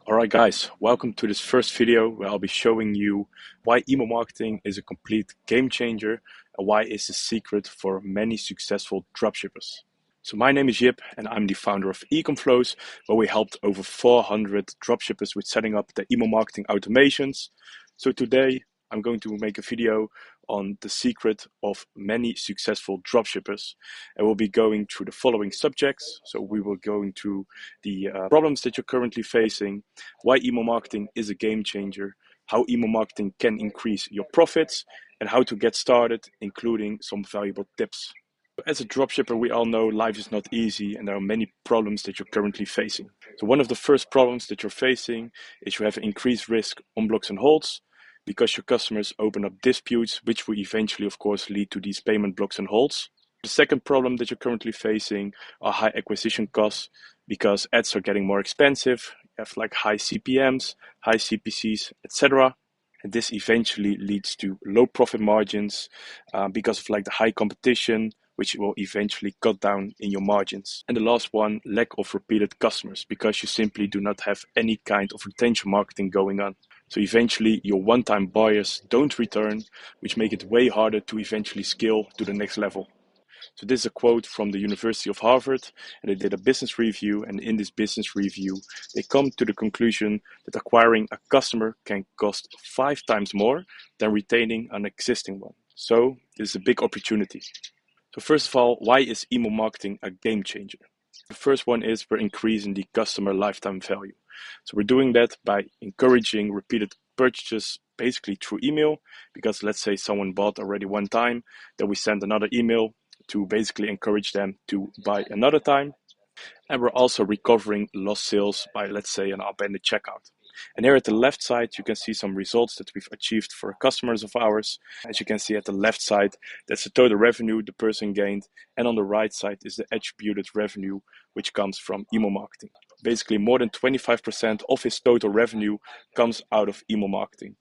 Alright guys, welcome to this first video where I'll be showing you why email marketing is a complete game changer and why it's the secret for many successful dropshippers. So my name is Jip and I'm the founder of Ecomflows, where we helped over 400 dropshippers with setting up their email marketing automations. So today I'm going to make a video on the secret of many successful dropshippers, and we'll be going through the following subjects. So we will go into the problems that you're currently facing, why email marketing is a game changer, how email marketing can increase your profits, and how to get started, including some valuable tips. As a dropshipper, we all know life is not easy and there are many problems that you're currently facing. So one of the first problems that you're facing is you have increased risk on blocks and holds, because your customers open up disputes, which will eventually, of course, lead to these payment blocks and holds. The second problem that you're currently facing are high acquisition costs, because ads are getting more expensive. You have like high CPMs, high CPCs, etc. And this eventually leads to low profit margins because of like the high competition, which will eventually cut down in your margins. And the last one, lack of repeated customers, because you simply do not have any kind of retention marketing going on. So eventually your one-time buyers don't return, which make it way harder to eventually scale to the next level. So this is a quote from the University of Harvard, and they did a business review, and in this business review, they come to the conclusion that acquiring a customer can cost 5 times more than retaining an existing one. So this is a big opportunity. So first of all, why is email marketing a game changer? The first one is we're increasing the customer lifetime value. So we're doing that by encouraging repeated purchases basically through email, because let's say someone bought already one time, then we send another email to basically encourage them to buy another time. And we're also recovering lost sales by, let's say, an upended checkout. And here at the left side, you can see some results that we've achieved for customers of ours. As you can see at the left side, that's the total revenue the person gained. And on the right side is the attributed revenue, which comes from email marketing. Basically, more than 25% of his total revenue comes out of email marketing.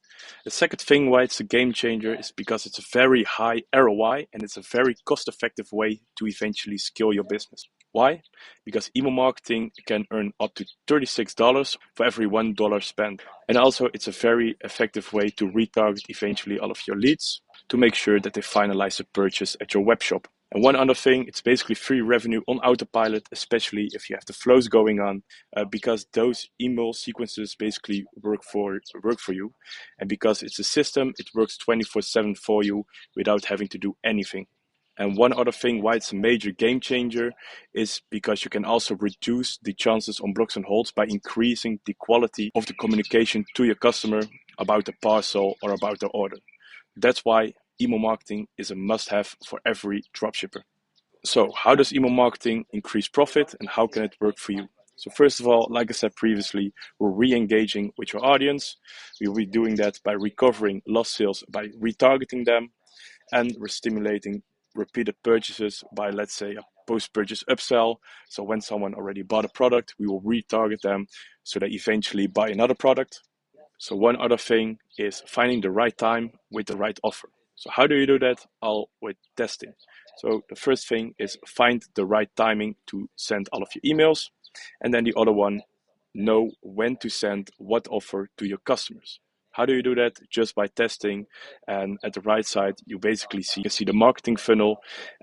The second thing why it's a game changer is because it's a very high ROI and it's a very cost-effective way to eventually scale your business. Why? Because email marketing can earn up to $36 for every $1 spent. And also it's a very effective way to retarget eventually all of your leads to make sure that they finalize the purchase at your web shop. And one other thing, it's basically free revenue on autopilot, especially if you have the flows going on, because those email sequences basically work for you. And because it's a system, it works 24/7 for you without having to do anything. And one other thing why it's a major game changer is because you can also reduce the chances on blocks and holds by increasing the quality of the communication to your customer about the parcel or about the order. That's why email marketing is a must-have for every dropshipper. So how does email marketing increase profit and how can it work for you? So first of all, like I said previously, we're re-engaging with your audience. We'll be doing that by recovering lost sales by retargeting them, and we're stimulating repeated purchases by, let's say, a post-purchase upsell. So when someone already bought a product, we will retarget them so they eventually buy another product. So one other thing is finding the right time with the right offer. So how do you do that? All with testing. So the first thing is find the right timing to send all of your emails. And then the other one, know when to send what offer to your customers. How do you do that? Just by testing. And at the right side, you basically see the marketing funnel.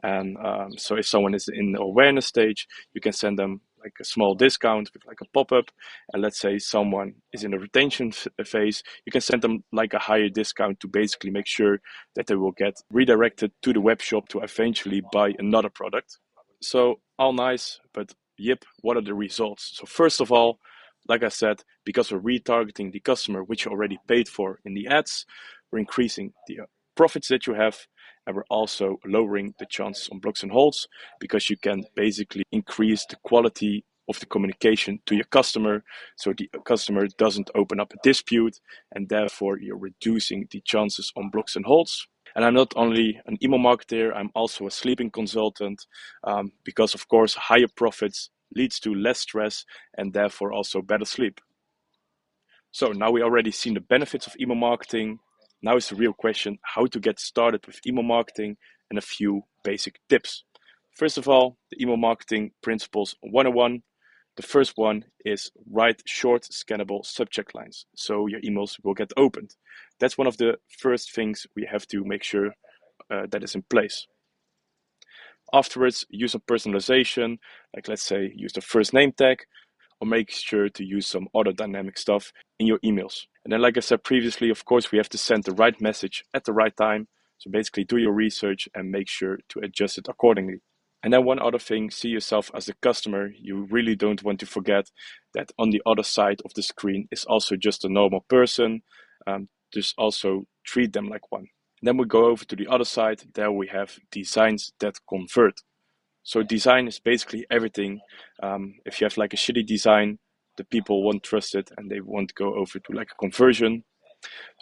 And so if someone is in the awareness stage, you can send them like a small discount with like a pop-up. And let's say someone is in the retention phase, you can send them like a higher discount to basically make sure that they will get redirected to the web shop to eventually buy another product. So all nice, but yep, what are the results? So first of all, like I said, because we're retargeting the customer, which you already paid for in the ads, we're increasing the profits that you have, and we're also lowering the chances on blocks and holds, because you can basically increase the quality of the communication to your customer, so the customer doesn't open up a dispute, and therefore you're reducing the chances on blocks and holds. And I'm not only an email marketer, I'm also a sleeping consultant, because of course higher profits leads to less stress and therefore also better sleep. So now we already seen the benefits of email marketing. Now is the real question, how to get started with email marketing and a few basic tips. First of all, the email marketing principles 101. The first one is write short scannable subject lines so your emails will get opened. That's one of the first things we have to make sure that is in place. Afterwards, use some personalization, like let's say use the first name tag, or make sure to use some other dynamic stuff in your emails. And then, like I said previously, of course, we have to send the right message at the right time. So basically do your research and make sure to adjust it accordingly. And then one other thing, see yourself as the customer. You really don't want to forget that on the other side of the screen is also just a normal person. Just also treat them like one. And then we go over to the other side. There we have designs that convert. So design is basically everything. If you have like a shitty design, the people won't trust it and they won't go over to like a conversion.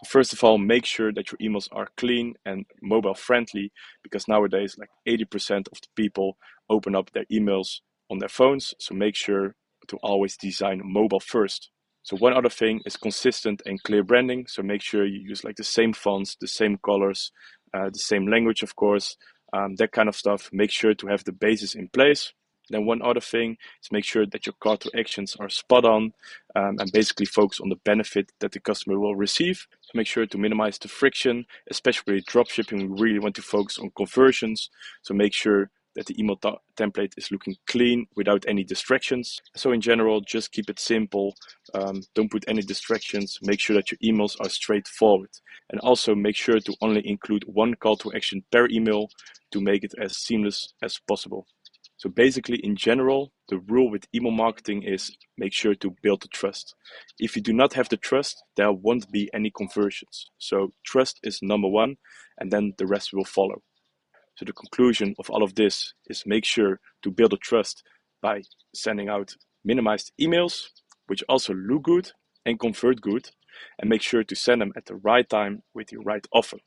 First of all, make sure that your emails are clean and mobile friendly, because nowadays like 80% of the people open up their emails on their phones. So make sure to always design mobile first. So one other thing is consistent and clear branding. So make sure you use like the same fonts, the same colors, the same language, of course, that kind of stuff. Make sure to have the basis in place. Then one other thing is make sure that your call to actions are spot on, and basically focus on the benefit that the customer will receive. So make sure to minimize the friction, especially with dropshipping. We really want to focus on conversions. So make sure that the email template is looking clean without any distractions. So in general, just keep it simple. Don't put any distractions. Make sure that your emails are straightforward. And also make sure to only include one call to action per email to make it as seamless as possible. So basically, in general, the rule with email marketing is make sure to build the trust. If you do not have the trust, there won't be any conversions. So trust is number one, and then the rest will follow. So the conclusion of all of this is make sure to build a trust by sending out minimized emails, which also look good and convert good, and make sure to send them at the right time with the right offer.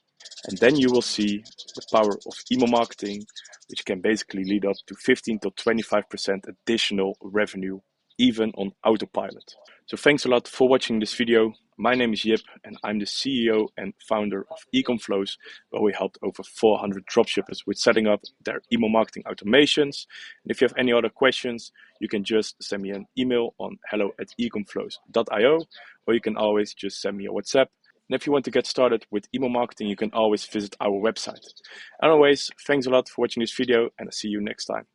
And then you will see the power of email marketing, which can basically lead up to 15 to 25% additional revenue, even on autopilot. So thanks a lot for watching this video. My name is Jip and I'm the CEO and founder of Ecomflows, where we helped over 400 dropshippers with setting up their email marketing automations. And if you have any other questions, you can just send me an email on hello@ecomflows.io, or you can always just send me a WhatsApp. And if you want to get started with email marketing, you can always visit our website. And always, thanks a lot for watching this video, and I'll see you next time.